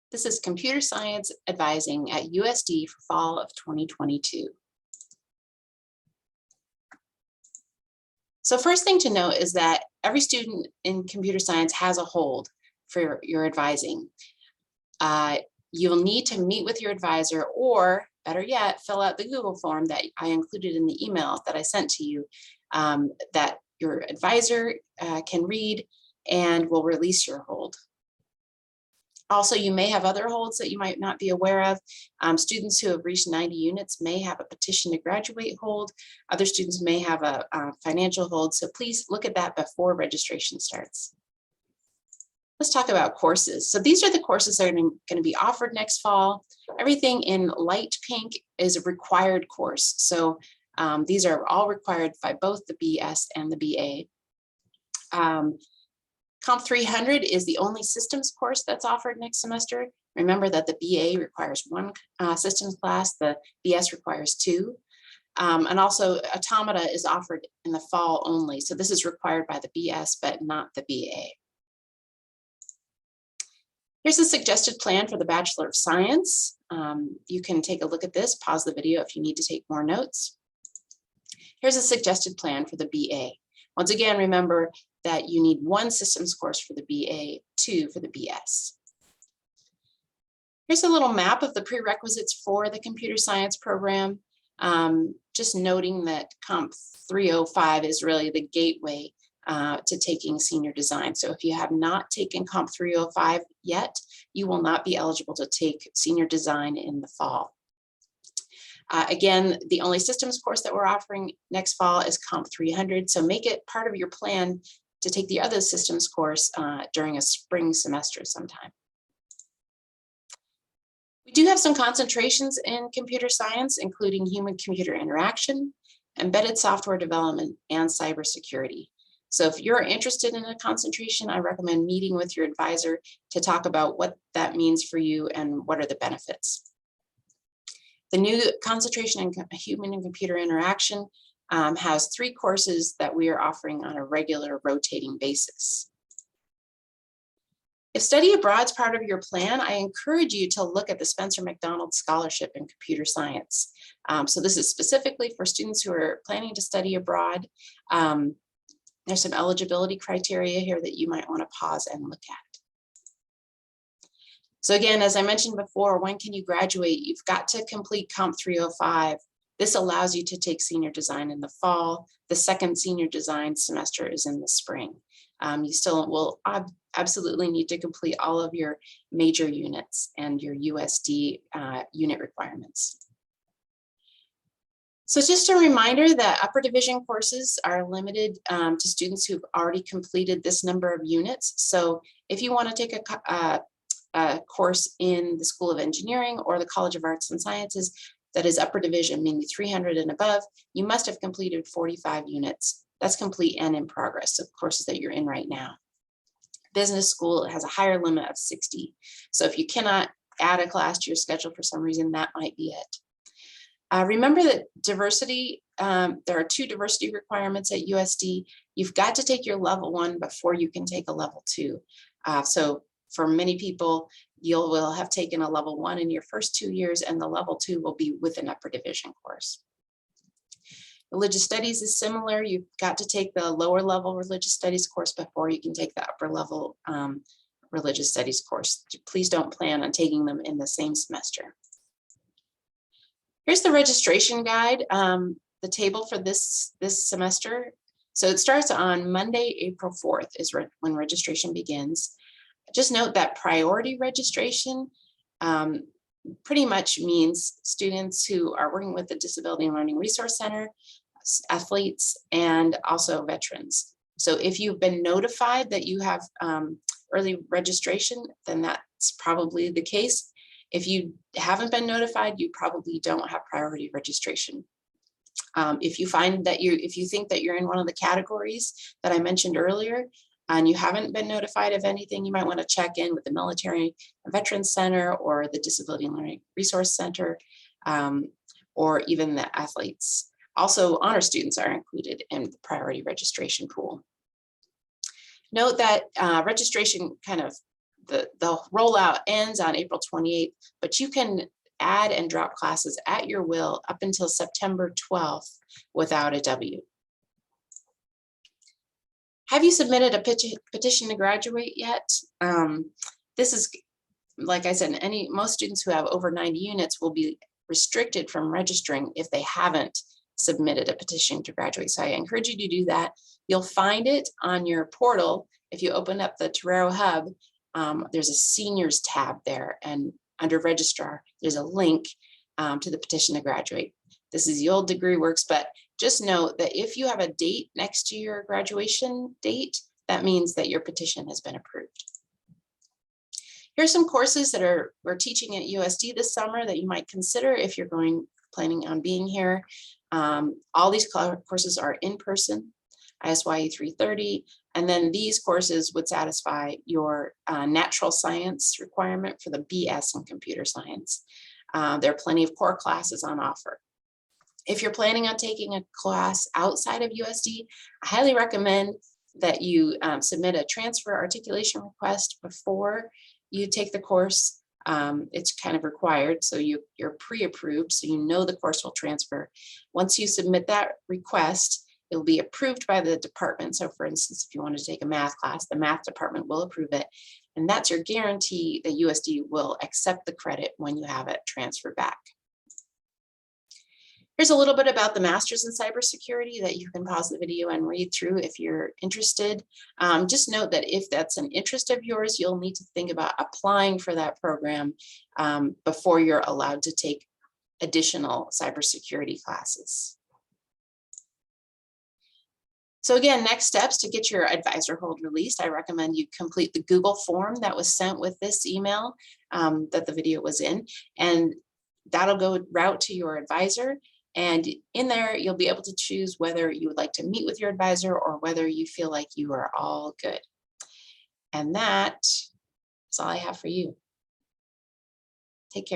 This is Computer Science Advising at USD for fall of 2022. So first thing to note is that every student in computer science has a hold for your advising. You'll need to meet with your advisor, or better yet, fill out the Google form that I included in the email that I sent to you that your advisor can read and will release your hold. Also, you may have other holds that you might not be aware of. Students who have reached 90 units may have a petition to graduate hold. Other students may have a financial hold, so please look at that before registration starts. Let's talk about courses. So these are the courses that are going to be offered next fall. Everything in light pink is a required course. So these are all required by both the BS and the BA. Comp 300 is the only systems course that's offered next semester. Remember that the BA requires one systems class, the BS requires two. And also Automata is offered in the fall only. So this is required by the BS, but not the BA. Here's a suggested plan for the Bachelor of Science. You can take a look at this, pause the video if you need to take more notes. Here's a suggested plan for the BA. Once again, remember that you need one systems course for the BA, two for the BS. Here's a little map of the prerequisites for the computer science program. Just noting that Comp 305 is really the gateway to taking senior design. So if you have not taken Comp 305 yet, you will not be eligible to take senior design in the fall. Again, the only systems course that we're offering next fall is Comp 300. So make it part of your plan to take the other systems course during a spring semester sometime. We do have some concentrations in computer science, including human-computer interaction, embedded software development, and cybersecurity. So if you're interested in a concentration, I recommend meeting with your advisor to talk about what that means for you and what are the benefits. The new concentration in human and computer interaction has 3 courses that we are offering on a regular rotating basis. If study abroad is part of your plan, I encourage you to look at the Spencer McDonald Scholarship in Computer Science. So this is specifically for students who are planning to study abroad. There's some eligibility criteria here that you might want to pause and look at. So again, as I mentioned before, when can you graduate? You've got to complete Comp 305. This allows you to take senior design in the fall. The second senior design semester is in the spring. You still will absolutely need to complete all of your major units and your USD unit requirements. So just a reminder that upper division courses are limited to students who've already completed this number of units. So if you want to take a course in the School of Engineering or the College of Arts and Sciences that is upper division, meaning 300 and above, you must have completed 45 units. That's complete and in progress, so courses that you're in right now. Business school has a higher limit of 60. So if you cannot add a class to your schedule for some reason, that might be it. Remember that diversity, there are 2 diversity requirements at USD. You've got to take your level 1 before you can take a level 2. So for many people, you will have taken a level 1 in your first 2 years, and the level 2 will be with an upper division course. Religious studies is similar. You've got to take the lower level religious studies course before you can take the upper level religious studies course. Please don't plan on taking them in the same semester. Here's the registration guide, the table for this semester. So it starts on Monday, April 4th is when registration begins. Just note that priority registration pretty much means students who are working with the Disability and Learning Resource Center, athletes, and also veterans. So if you've been notified that you have early registration, then that's probably the case. If you haven't been notified, you probably don't have priority registration. If you find that if you think that you're in one of the categories that I mentioned earlier, and you haven't been notified of anything, you might want to check in with the Military and Veterans Center or the Disability and Learning Resource Center, or even the athletes. Also, honor students are included in the priority registration pool. Note that registration kind of the rollout ends on April 28th, but you can add and drop classes at your will up until September 12th without a W. Have you submitted a petition to graduate yet? This is, like I said, most students who have over 90 units will be restricted from registering if they haven't submitted a petition to graduate. So I encourage you to do that. You'll find it on your portal. If you open up the Torero Hub, there's a seniors tab there, and under registrar, there's a link to the petition to graduate. This is the old DegreeWorks, but just note that if you have a date next to your graduation date, that means that your petition has been approved. Here's some courses that we're teaching at USD this summer that you might consider if you're planning on being here. All these courses are in person, ISYE 330, and then these courses would satisfy your natural science requirement for the BS in computer science. There are plenty of core classes on offer. If you're planning on taking a class outside of USD, I highly recommend that you submit a transfer articulation request before you take the course. It's kind of required, so you're pre-approved, so you know the course will transfer. Once you submit that request, it will be approved by the department. So for instance, if you want to take a math class, the math department will approve it. And that's your guarantee that USD will accept the credit when you have it transferred back. Here's a little bit about the Masters in Cybersecurity that you can pause the video and read through if you're interested. Just note that if that's an interest of yours, you'll need to think about applying for that program before you're allowed to take additional cybersecurity classes. So again, next steps to get your advisor hold released, I recommend you complete the Google form that was sent with this email that the video was in, and that'll go route to your advisor. And in there, you'll be able to choose whether you would like to meet with your advisor or whether you feel like you are all good. And that is all I have for you. Take care.